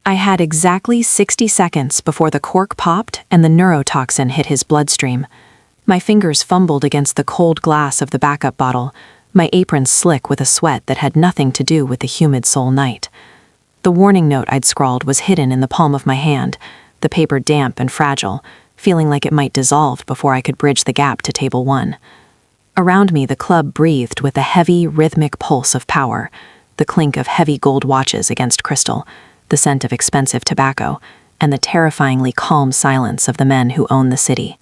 I had exactly 60 seconds before the cork popped and the neurotoxin hit his bloodstream. My fingers fumbled against the cold glass of the backup bottle, my apron slick with a sweat that had nothing to do with the humid Seoul night. The warning note I'd scrawled was hidden in the palm of my hand, the paper damp and fragile, feeling like it might dissolve before I could bridge the gap to table 1. Around me, the club breathed with the heavy, rhythmic pulse of power, the clink of heavy gold watches against crystal, the scent of expensive tobacco, and the terrifyingly calm silence of the men who own the city.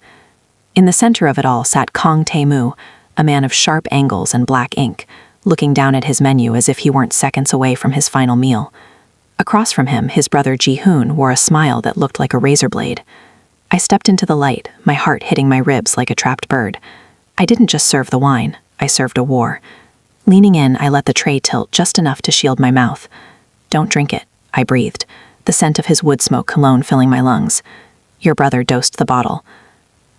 In the center of it all sat Kang Tae-Mu, a man of sharp angles and black ink, looking down at his menu as if he weren't seconds away from his final meal. Across from him, his brother Ji-hoon wore a smile that looked like a razor blade. I stepped into the light, my heart hitting my ribs like a trapped bird. I didn't just serve the wine, I served a war. Leaning in, I let the tray tilt just enough to shield my mouth. "Don't drink it," I breathed, the scent of his wood smoke cologne filling my lungs. Your brother dosed the bottle.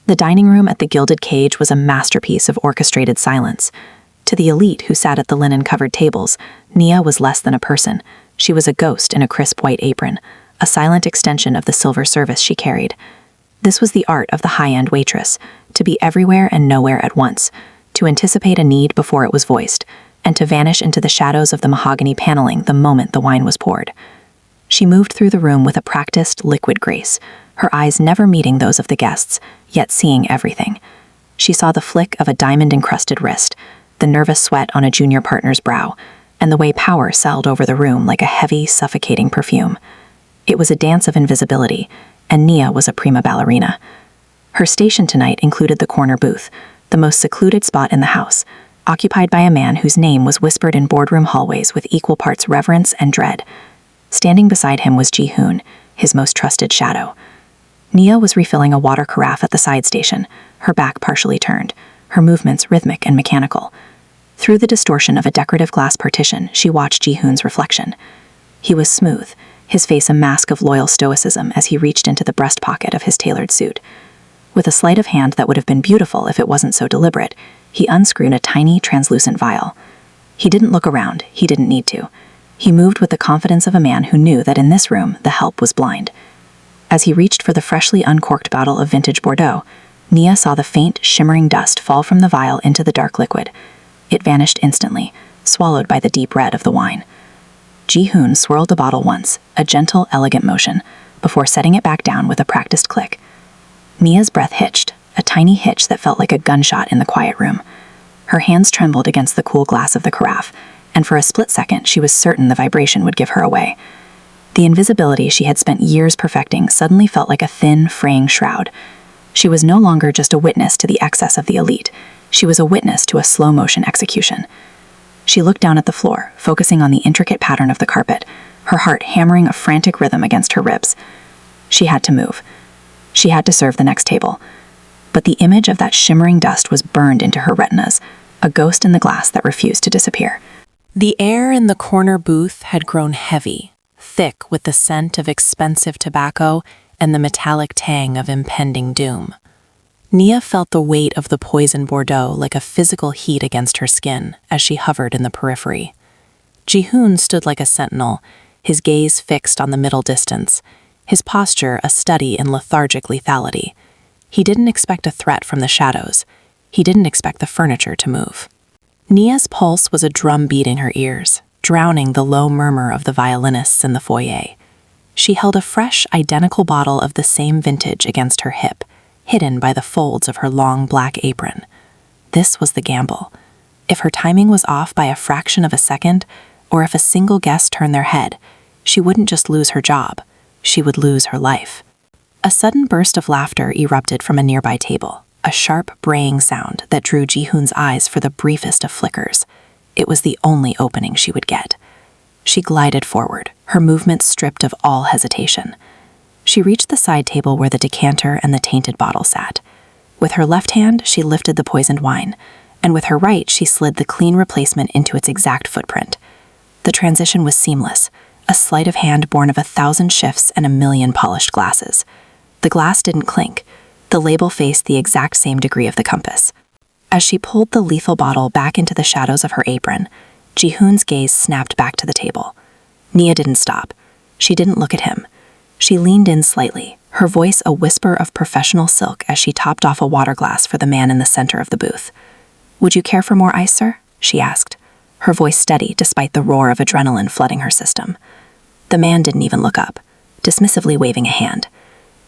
The dining room at the Gilded Cage was a masterpiece of orchestrated silence. To the elite who sat at the linen-covered tables, Nia was less than a person. She was a ghost in a crisp white apron, a silent extension of the silver service she carried. This was the art of the high-end waitress, to be everywhere and nowhere at once, to anticipate a need before it was voiced, and to vanish into the shadows of the mahogany paneling the moment the wine was poured. She moved through the room with a practiced, liquid grace, her eyes never meeting those of the guests, yet seeing everything. She saw the flick of a diamond-encrusted wrist, the nervous sweat on a junior partner's brow, and the way power sailed over the room like a heavy, suffocating perfume. It was a dance of invisibility, and Nia was a prima ballerina. Her station tonight included the corner booth, the most secluded spot in the house, occupied by a man whose name was whispered in boardroom hallways with equal parts reverence and dread. Standing beside him was Ji-hoon, his most trusted shadow. Nia was refilling a water carafe at the side station, her back partially turned, her movements rhythmic and mechanical. Through the distortion of a decorative glass partition, she watched Ji-hoon's reflection. He was smooth, his face a mask of loyal stoicism as he reached into the breast pocket of his tailored suit. With a sleight of hand that would have been beautiful if it wasn't so deliberate, he unscrewed a tiny, translucent vial. He didn't look around, he didn't need to. He moved with the confidence of a man who knew that in this room, the help was blind. As he reached for the freshly uncorked bottle of vintage Bordeaux, Nia saw the faint, shimmering dust fall from the vial into the dark liquid. It vanished instantly, swallowed by the deep red of the wine. Ji-hoon swirled the bottle once, a gentle, elegant motion, before setting it back down with a practiced click. Nia's breath hitched, a tiny hitch that felt like a gunshot in the quiet room. Her hands trembled against the cool glass of the carafe, and for a split second she was certain the vibration would give her away. The invisibility she had spent years perfecting suddenly felt like a thin, fraying shroud. She was no longer just a witness to the excess of the elite. She was a witness to a slow-motion execution. She looked down at the floor, focusing on the intricate pattern of the carpet, her heart hammering a frantic rhythm against her ribs. She had to move. She had to serve the next table. But the image of that shimmering dust was burned into her retinas, a ghost in the glass that refused to disappear. The air in the corner booth had grown heavy, thick with the scent of expensive tobacco and the metallic tang of impending doom. Nia felt the weight of the poison Bordeaux like a physical heat against her skin as she hovered in the periphery. Ji-hoon stood like a sentinel, his gaze fixed on the middle distance, his posture a study in lethargic lethality. He didn't expect a threat from the shadows. He didn't expect the furniture to move. Nia's pulse was a drumbeat in her ears, drowning the low murmur of the violinists in the foyer. She held a fresh, identical bottle of the same vintage against her hip, hidden by the folds of her long black apron. This was the gamble. If her timing was off by a fraction of a second, or if a single guest turned their head, she wouldn't just lose her job, she would lose her life. A sudden burst of laughter erupted from a nearby table, a sharp, braying sound that drew Ji-hoon's eyes for the briefest of flickers. It was the only opening she would get. She glided forward, her movements stripped of all hesitation. She reached the side table where the decanter and the tainted bottle sat. With her left hand, she lifted the poisoned wine, and with her right, she slid the clean replacement into its exact footprint. The transition was seamless, a sleight of hand born of 1,000 shifts and 1,000,000 polished glasses. The glass didn't clink. The label faced the exact same degree of the compass. As she pulled the lethal bottle back into the shadows of her apron, Ji-hoon's gaze snapped back to the table. Nia didn't stop. She didn't look at him. She leaned in slightly, her voice a whisper of professional silk as she topped off a water glass for the man in the center of the booth. "Would you care for more ice, sir?" she asked, her voice steady despite the roar of adrenaline flooding her system. The man didn't even look up, dismissively waving a hand.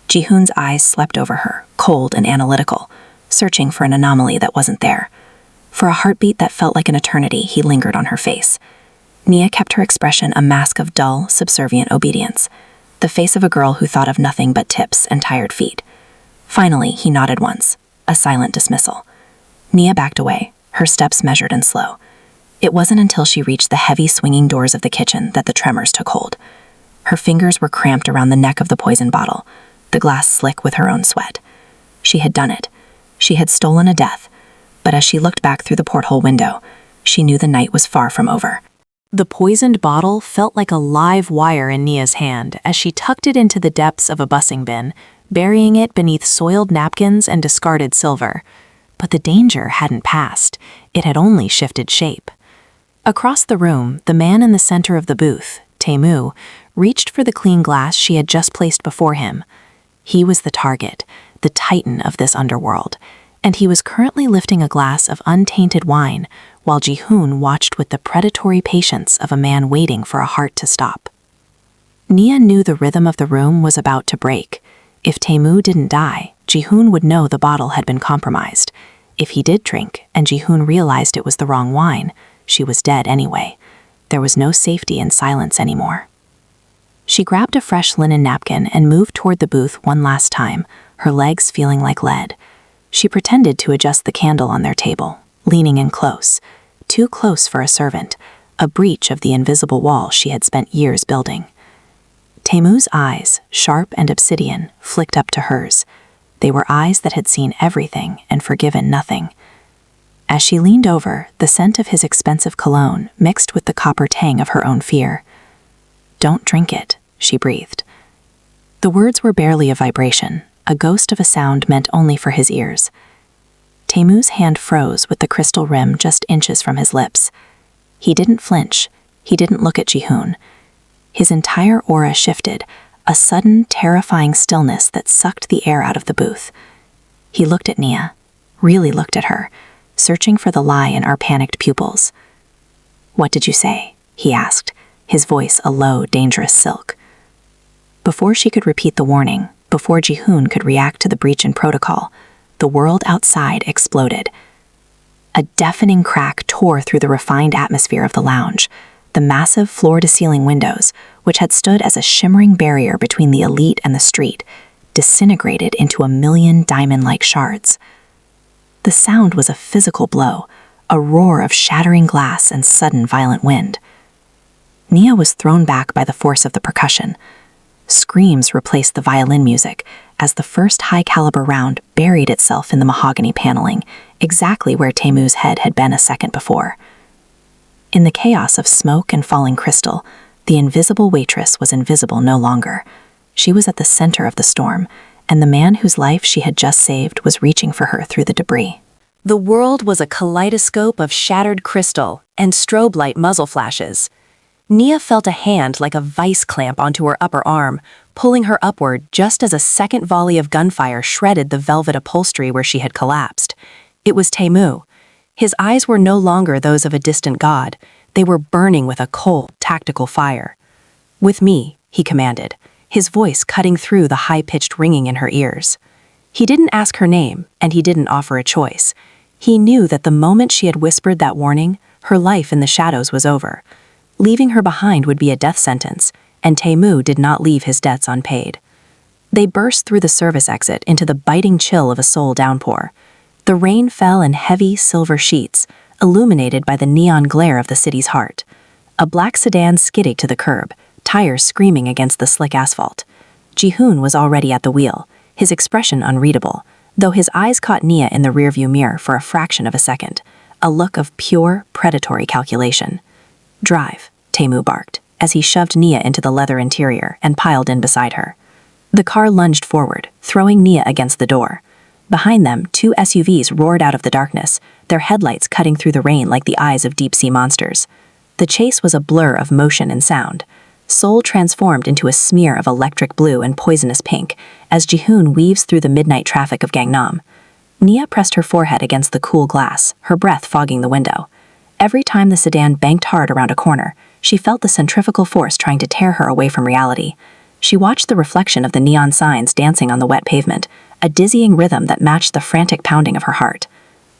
Ji-hoon's eyes slept over her, cold and analytical, searching for an anomaly that wasn't there. For a heartbeat that felt like an eternity, he lingered on her face. Nia kept her expression a mask of dull, subservient obedience, the face of a girl who thought of nothing but tips and tired feet. Finally, he nodded once, a silent dismissal. Nia backed away, her steps measured and slow. It wasn't until she reached the heavy swinging doors of the kitchen that the tremors took hold. Her fingers were cramped around the neck of the poison bottle, the glass slick with her own sweat. She had done it. She had stolen a death, but as she looked back through the porthole window, she knew the night was far from over. The poisoned bottle felt like a live wire in Nia's hand as she tucked it into the depths of a bussing bin, burying it beneath soiled napkins and discarded silver. But the danger hadn't passed. It had only shifted shape. Across the room, the man in the center of the booth, Tae-Mu, reached for the clean glass she had just placed before him. He was the target, the titan of this underworld, and he was currently lifting a glass of untainted wine while Ji-hoon watched with the predatory patience of a man waiting for a heart to stop. Nia knew the rhythm of the room was about to break. If Tae-Mu didn't die, Ji-hoon would know the bottle had been compromised. If he did drink, and Ji-hoon realized it was the wrong wine, she was dead anyway. There was no safety in silence anymore. She grabbed a fresh linen napkin and moved toward the booth one last time, her legs feeling like lead. She pretended to adjust the candle on their table, leaning in close, too close for a servant, a breach of the invisible wall she had spent years building. Tae-Mu's eyes, sharp and obsidian, flicked up to hers. They were eyes that had seen everything and forgiven nothing. As she leaned over, the scent of his expensive cologne mixed with the copper tang of her own fear. "Don't drink it," she breathed. The words were barely a vibration, a ghost of a sound meant only for his ears. Tae-Mu's hand froze with the crystal rim just inches from his lips. He didn't flinch. He didn't look at Ji-hoon. His entire aura shifted, a sudden, terrifying stillness that sucked the air out of the booth. He looked at Nia, really looked at her, searching for the lie in our panicked pupils. "What did you say?" he asked, his voice a low, dangerous silk. Before she could repeat the warning, before Ji-hoon could react to the breach in protocol, the world outside exploded. A deafening crack tore through the refined atmosphere of the lounge. The massive floor-to-ceiling windows, which had stood as a shimmering barrier between the elite and the street, disintegrated into a million diamond-like shards. The sound was a physical blow, a roar of shattering glass and sudden violent wind. Nia was thrown back by the force of the percussion. Screams replaced the violin music as the first high-caliber round buried itself in the mahogany paneling, exactly where Tae-Mu's head had been a second before. In the chaos of smoke and falling crystal, the invisible waitress was invisible no longer. She was at the center of the storm, and the man whose life she had just saved was reaching for her through the debris. The world was a kaleidoscope of shattered crystal and strobe light muzzle flashes. Nia felt a hand like a vice clamp onto her upper arm, pulling her upward just as a second volley of gunfire shredded the velvet upholstery where she had collapsed. It was Tae-Mu. His eyes were no longer those of a distant god. They were burning with a cold, tactical fire. "With me," he commanded, his voice cutting through the high-pitched ringing in her ears. He didn't ask her name, and he didn't offer a choice. He knew that the moment she had whispered that warning, her life in the shadows was over. Leaving her behind would be a death sentence, and Tae-Mu did not leave his debts unpaid. They burst through the service exit into the biting chill of a Seoul downpour. The rain fell in heavy silver sheets, illuminated by the neon glare of the city's heart. A black sedan skidded to the curb, tires screaming against the slick asphalt. Ji-hoon was already at the wheel, his expression unreadable, though his eyes caught Nia in the rearview mirror for a fraction of a second, a look of pure, predatory calculation. "Drive," Tae-Mu barked, as he shoved Nia into the leather interior and piled in beside her. The car lunged forward, throwing Nia against the door. Behind them, two SUVs roared out of the darkness, their headlights cutting through the rain like the eyes of deep-sea monsters. The chase was a blur of motion and sound. Seoul transformed into a smear of electric blue and poisonous pink as Ji-hoon weaves through the midnight traffic of Gangnam. Nia pressed her forehead against the cool glass, her breath fogging the window. Every time the sedan banked hard around a corner, she felt the centrifugal force trying to tear her away from reality. She watched the reflection of the neon signs dancing on the wet pavement, a dizzying rhythm that matched the frantic pounding of her heart.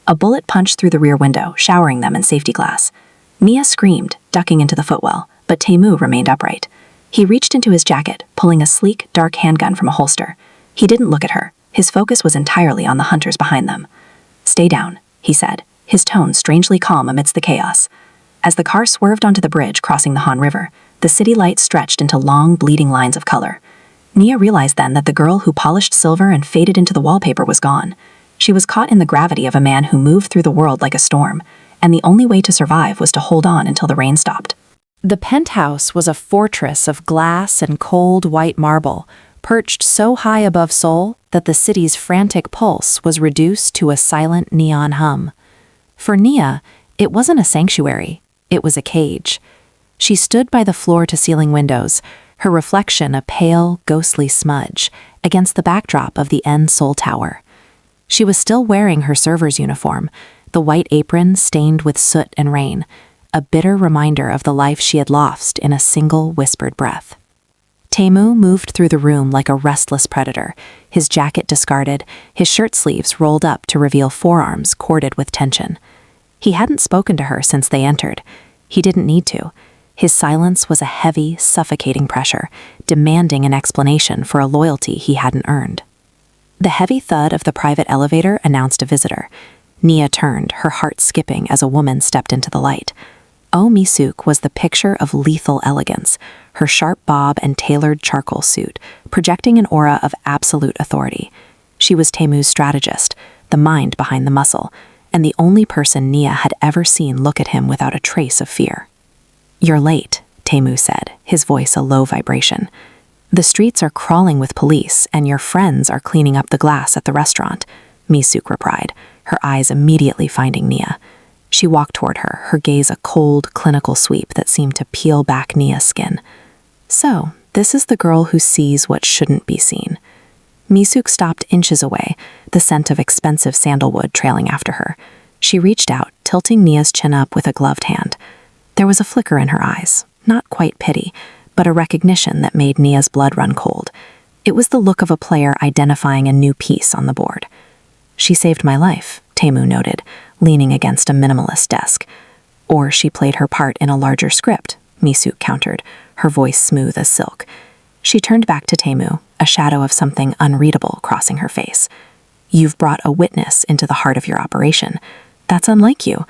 A bullet punched through the rear window, showering them in safety glass. Nia screamed, ducking into the footwell, but Tae-Mu remained upright. He reached into his jacket, pulling a sleek, dark handgun from a holster. He didn't look at her. His focus was entirely on the hunters behind them. "Stay down," he said, his tone strangely calm amidst the chaos. As the car swerved onto the bridge crossing the Han River, the city lights stretched into long, bleeding lines of color. Nia realized then that the girl who polished silver and faded into the wallpaper was gone. She was caught in the gravity of a man who moved through the world like a storm, and the only way to survive was to hold on until the rain stopped. The penthouse was a fortress of glass and cold white marble, perched so high above Seoul that the city's frantic pulse was reduced to a silent neon hum. For Nia, it wasn't a sanctuary, it was a cage. She stood by the floor-to-ceiling windows, her reflection a pale, ghostly smudge, against the backdrop of the Seoul Tower. She was still wearing her server's uniform, the white apron stained with soot and rain, a bitter reminder of the life she had lost in a single whispered breath. Tae-Mu moved through the room like a restless predator, his jacket discarded, his shirt sleeves rolled up to reveal forearms corded with tension. He hadn't spoken to her since they entered. He didn't need to. His silence was a heavy, suffocating pressure, demanding an explanation for a loyalty he hadn't earned. The heavy thud of the private elevator announced a visitor. Nia turned, her heart skipping as a woman stepped into the light. Oh Mi-suk was the picture of lethal elegance, her sharp bob and tailored charcoal suit, projecting an aura of absolute authority. She was Tae-Mu's strategist, the mind behind the muscle, and the only person Nia had ever seen look at him without a trace of fear. "You're late," Tae-Mu said, his voice a low vibration. "The streets are crawling with police, and your friends are cleaning up the glass at the restaurant," Mi-suk replied, her eyes immediately finding Nia. She walked toward her, her gaze a cold, clinical sweep that seemed to peel back Nia's skin. "So, this is the girl who sees what shouldn't be seen." Mi-suk stopped inches away, the scent of expensive sandalwood trailing after her. She reached out, tilting Nia's chin up with a gloved hand. There was a flicker in her eyes, not quite pity, but a recognition that made Nia's blood run cold. It was the look of a player identifying a new piece on the board. "She saved my life," Tae-Mu noted, leaning against a minimalist desk. "Or she played her part in a larger script," Mi-suk countered, her voice smooth as silk. She turned back to Tae-Mu, a shadow of something unreadable crossing her face. "You've brought a witness into the heart of your operation. That's unlike you.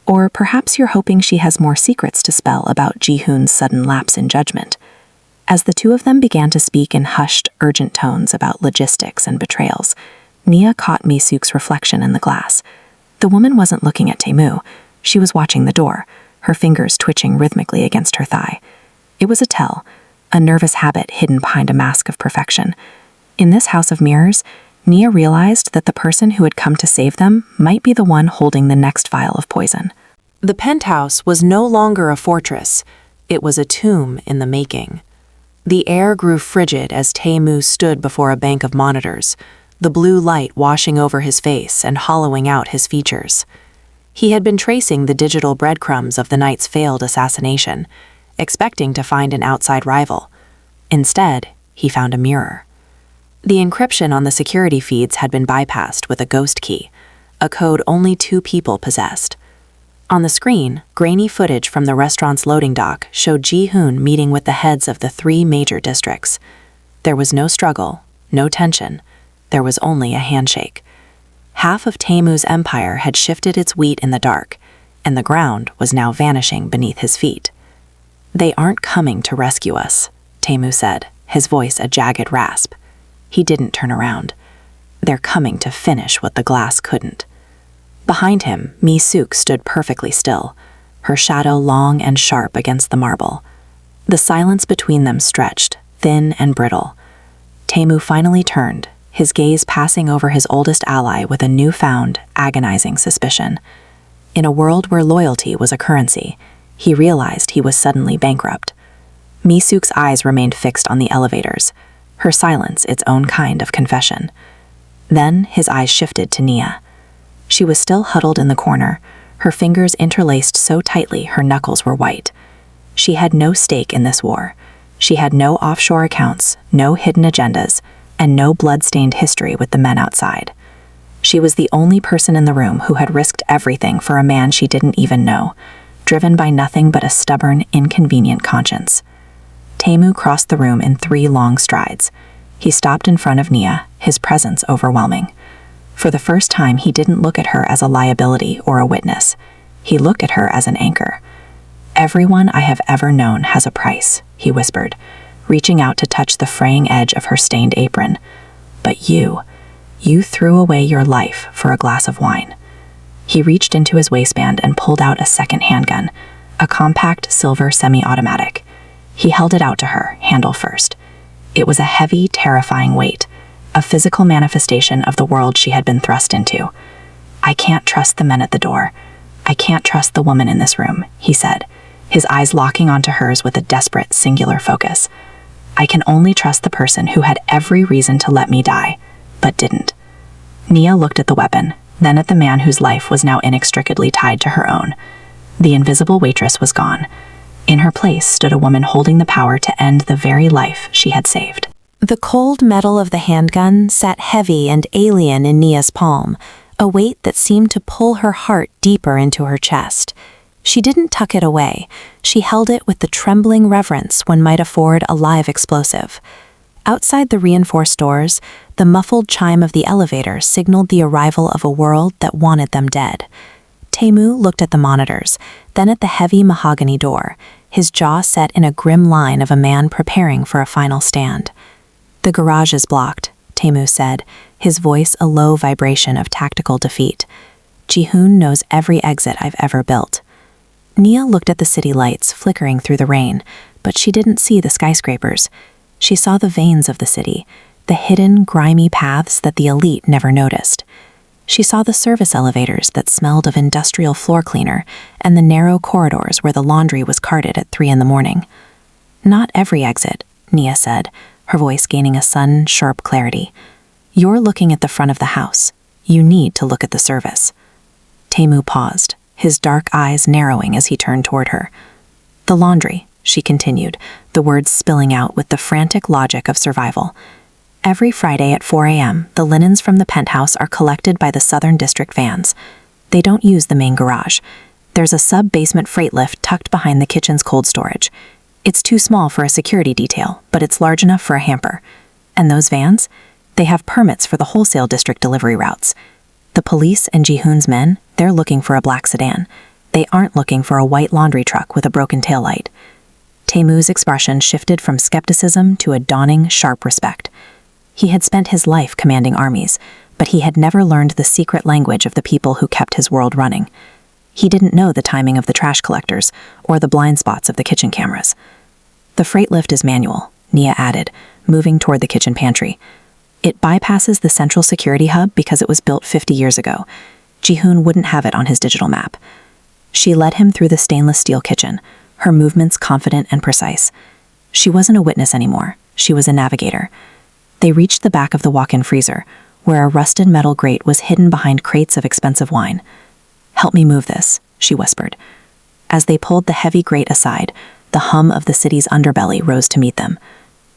Or perhaps you're hoping she has more secrets to spell about Ji-hoon's sudden lapse in judgment." As the two of them began to speak in hushed, urgent tones about logistics and betrayals, Nia caught Mi-suk's reflection in the glass. The woman wasn't looking at Tae-Mu. She was watching the door, her fingers twitching rhythmically against her thigh. It was a tell, a nervous habit hidden behind a mask of perfection. In this house of mirrors, Nia realized that the person who had come to save them might be the one holding the next vial of poison. The penthouse was no longer a fortress. It was a tomb in the making. The air grew frigid as Tae-Mu stood before a bank of monitors, the blue light washing over his face and hollowing out his features. He had been tracing the digital breadcrumbs of the night's failed assassination, expecting to find an outside rival. Instead, he found a mirror. The encryption on the security feeds had been bypassed with a ghost key, a code only 2 people possessed. On the screen, grainy footage from the restaurant's loading dock showed Ji-hoon meeting with the heads of the 3 major districts. There was no struggle, no tension. There was only a handshake. Half of Tae-Mu's empire had shifted its wheat in the dark, and the ground was now vanishing beneath his feet. "They aren't coming to rescue us," Tae-Mu said, his voice a jagged rasp. He didn't turn around. "They're coming to finish what the glass couldn't." Behind him, Mi-suk stood perfectly still, her shadow long and sharp against the marble. The silence between them stretched, thin and brittle. Tae-Mu finally turned, his gaze passing over his oldest ally with a newfound, agonizing suspicion. In a world where loyalty was a currency, he realized he was suddenly bankrupt. Mi-suk's eyes remained fixed on the elevators, her silence its own kind of confession. Then his eyes shifted to Nia. She was still huddled in the corner, her fingers interlaced so tightly her knuckles were white. She had no stake in this war. She had no offshore accounts, no hidden agendas, and no blood-stained history with the men outside. She was the only person in the room who had risked everything for a man she didn't even know, driven by nothing but a stubborn, inconvenient conscience. Tae-Mu crossed the room in 3 long strides. He stopped in front of Nia, his presence overwhelming. For the first time, he didn't look at her as a liability or a witness. He looked at her as an anchor. "Everyone I have ever known has a price," he whispered, reaching out to touch the fraying edge of her stained apron. "But you threw away your life for a glass of wine." He reached into his waistband and pulled out a second handgun, a compact silver semi-automatic. He held it out to her, handle first. It was a heavy, terrifying weight, a physical manifestation of the world she had been thrust into. "I can't trust the men at the door. I can't trust the woman in this room," he said, his eyes locking onto hers with a desperate, singular focus. "I can only trust the person who had every reason to let me die, but didn't." Nia looked at the weapon, then at the man whose life was now inextricably tied to her own. The invisible waitress was gone. In her place stood a woman holding the power to end the very life she had saved. The cold metal of the handgun sat heavy and alien in Nia's palm, a weight that seemed to pull her heart deeper into her chest. She didn't tuck it away. She held it with the trembling reverence one might afford a live explosive. Outside the reinforced doors, the muffled chime of the elevator signaled the arrival of a world that wanted them dead. Tae-Mu looked at the monitors, then at the heavy mahogany door, his jaw set in a grim line of a man preparing for a final stand. "The garage is blocked," Tae-Mu said, his voice a low vibration of tactical defeat. "Ji-hoon knows every exit I've ever built." Nia looked at the city lights flickering through the rain, but she didn't see the skyscrapers. She saw the veins of the city, the hidden, grimy paths that the elite never noticed. She saw the service elevators that smelled of industrial floor cleaner and the narrow corridors where the laundry was carted at 3 in the morning. "Not every exit," Nia said, her voice gaining a sudden, sharp clarity. "You're looking at the front of the house. You need to look at the service." Tae-Mu paused, his dark eyes narrowing as he turned toward her. "The laundry," she continued, the words spilling out with the frantic logic of survival. "Every Friday at 4 a.m., the linens from the penthouse are collected by the Southern District vans. They don't use the main garage. There's a sub-basement freight lift tucked behind the kitchen's cold storage. It's too small for a security detail, but it's large enough for a hamper. And those vans? They have permits for the wholesale district delivery routes. The police and Ji-hoon's men, they're looking for a black sedan. They aren't looking for a white laundry truck with a broken taillight." Tae-Mu's expression shifted from skepticism to a dawning, sharp respect. He had spent his life commanding armies, but he had never learned the secret language of the people who kept his world running. He didn't know the timing of the trash collectors or the blind spots of the kitchen cameras. "The freight lift is manual," Nia added, moving toward the kitchen pantry. "It bypasses the central security hub because it was built 50 years ago. Ji-hoon wouldn't have it on his digital map." She led him through the stainless steel kitchen, her movements confident and precise. She wasn't a witness anymore. She was a navigator. They reached the back of the walk-in freezer, where a rusted metal grate was hidden behind crates of expensive wine. "Help me move this," she whispered. As they pulled the heavy grate aside, the hum of the city's underbelly rose to meet them.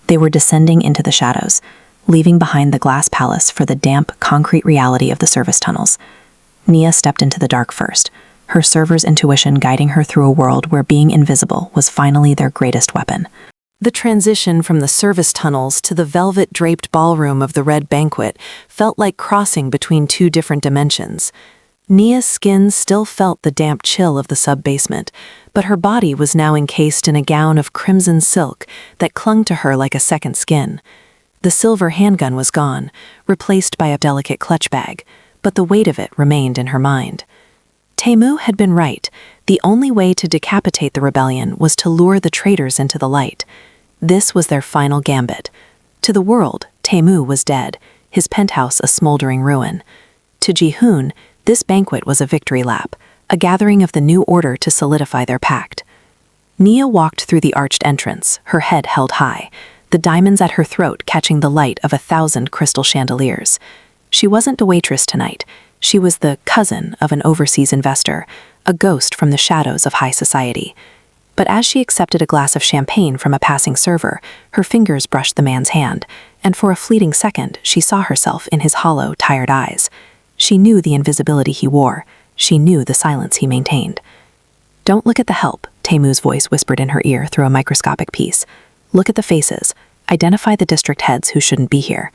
They were descending into the shadows, leaving behind the glass palace for the damp, concrete reality of the service tunnels. Nia stepped into the dark first, her server's intuition guiding her through a world where being invisible was finally their greatest weapon. The transition from the service tunnels to the velvet-draped ballroom of the red banquet felt like crossing between 2 different dimensions. Nia's skin still felt the damp chill of the sub-basement, but her body was now encased in a gown of crimson silk that clung to her like a second skin. The silver handgun was gone, replaced by a delicate clutch bag, but the weight of it remained in her mind. Tae-Mu had been right. The only way to decapitate the rebellion was to lure the traitors into the light. This was their final gambit. To the world, Tae-Mu was dead, his penthouse a smoldering ruin. To Ji-hoon, this banquet was a victory lap, a gathering of the new order to solidify their pact. Nia walked through the arched entrance, her head held high, the diamonds at her throat catching the light of 1,000 crystal chandeliers. She wasn't the waitress tonight. She was the cousin of an overseas investor, a ghost from the shadows of high society. But as she accepted a glass of champagne from a passing server, her fingers brushed the man's hand, and for a fleeting second she saw herself in his hollow, tired eyes. She knew the invisibility he wore. She knew the silence he maintained. "Don't look at the help," Tae-Mu's voice whispered in her ear through a microscopic piece. "Look at the faces. Identify the district heads who shouldn't be here."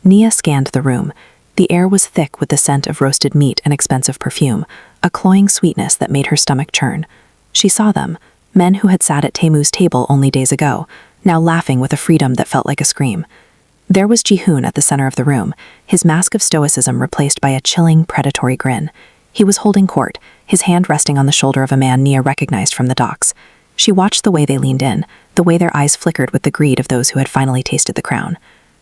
Nia scanned the room. The air was thick with the scent of roasted meat and expensive perfume, a cloying sweetness that made her stomach churn. She saw them, men who had sat at Tae-Mu's table only days ago, now laughing with a freedom that felt like a scream. There was Ji-hoon at the center of the room, his mask of stoicism replaced by a chilling, predatory grin. He was holding court, his hand resting on the shoulder of a man Nia recognized from the docks. She watched the way they leaned in, the way their eyes flickered with the greed of those who had finally tasted the crown.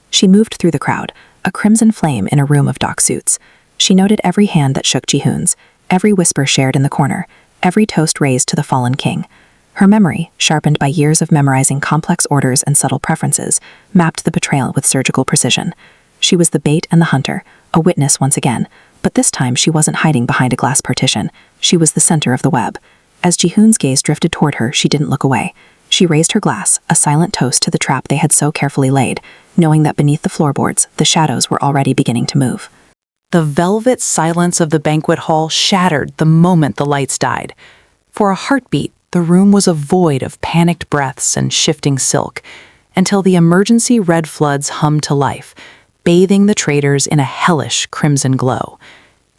She moved through the crowd, a crimson flame in a room of dock suits. She noted every hand that shook Ji-hoon's, every whisper shared in the corner, every toast raised to the fallen king. Her memory, sharpened by years of memorizing complex orders and subtle preferences, mapped the betrayal with surgical precision. She was the bait and the hunter, a witness once again, but this time she wasn't hiding behind a glass partition. She was the center of the web. As Ji-hoon's gaze drifted toward her, she didn't look away. She raised her glass, a silent toast to the trap they had so carefully laid, knowing that beneath the floorboards, the shadows were already beginning to move. The velvet silence of the banquet hall shattered the moment the lights died. For a heartbeat, the room was a void of panicked breaths and shifting silk, until the emergency red floods hummed to life, bathing the traders in a hellish crimson glow.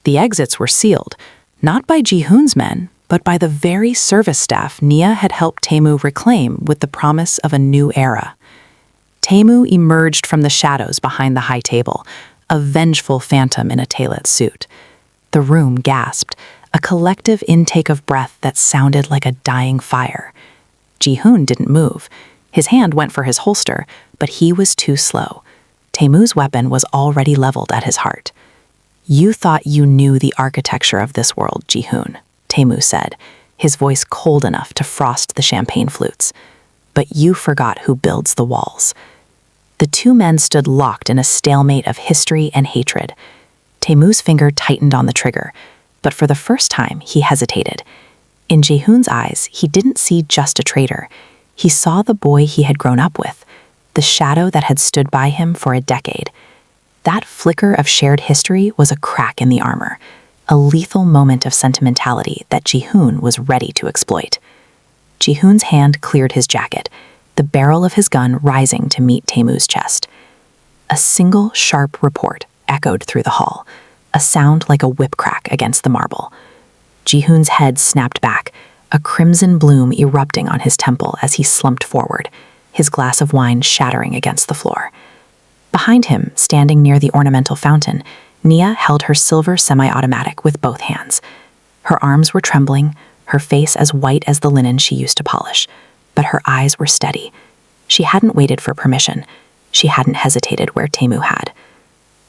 The exits were sealed, not by Ji-hoon's men, but by the very service staff Nia had helped Tae-Mu reclaim with the promise of a new era. Tae-Mu emerged from the shadows behind the high table, a vengeful phantom in a tailored suit. The room gasped, a collective intake of breath that sounded like a dying fire. Ji-hoon didn't move. His hand went for his holster, but he was too slow. Tae-Mu's weapon was already leveled at his heart. "You thought you knew the architecture of this world, Ji-hoon," Tae-Mu said, his voice cold enough to frost the champagne flutes. "But you forgot who builds the walls." The two men stood locked in a stalemate of history and hatred. Tae-Mu's finger tightened on the trigger, but for the first time he hesitated. In Ji-hoon's eyes, he didn't see just a traitor. He saw the boy he had grown up with, the shadow that had stood by him for a decade. That flicker of shared history was a crack in the armor, a lethal moment of sentimentality that Ji-hoon was ready to exploit. Ji-hoon's hand cleared his jacket, the barrel of his gun rising to meet Tae-Mu's chest. A single sharp report echoed through the hall, a sound like a whip crack against the marble. Ji-hoon's head snapped back, a crimson bloom erupting on his temple as he slumped forward, his glass of wine shattering against the floor. Behind him, standing near the ornamental fountain, Nia held her silver semi-automatic with both hands. Her arms were trembling, her face as white as the linen she used to polish, but her eyes were steady. She hadn't waited for permission. She hadn't hesitated where Tae-Mu had.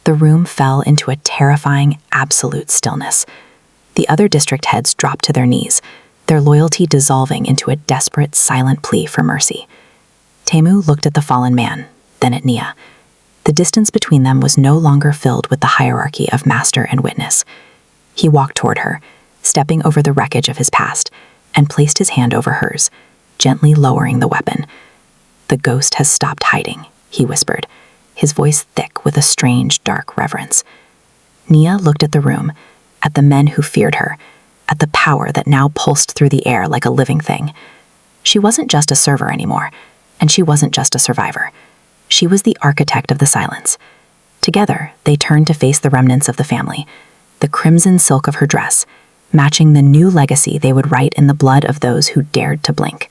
The room fell into a terrifying, absolute stillness. The other district heads dropped to their knees, their loyalty dissolving into a desperate, silent plea for mercy. Tae-Mu looked at the fallen man, then at Nia. The distance between them was no longer filled with the hierarchy of master and witness. He walked toward her, stepping over the wreckage of his past, and placed his hand over hers, gently lowering the weapon. "The ghost has stopped hiding," he whispered, his voice thick with a strange, dark reverence. Nia looked at the room, at the men who feared her, at the power that now pulsed through the air like a living thing. She wasn't just a server anymore, and she wasn't just a survivor. She was the architect of the silence. Together, they turned to face the remnants of the family, the crimson silk of her dress, matching the new legacy they would write in the blood of those who dared to blink.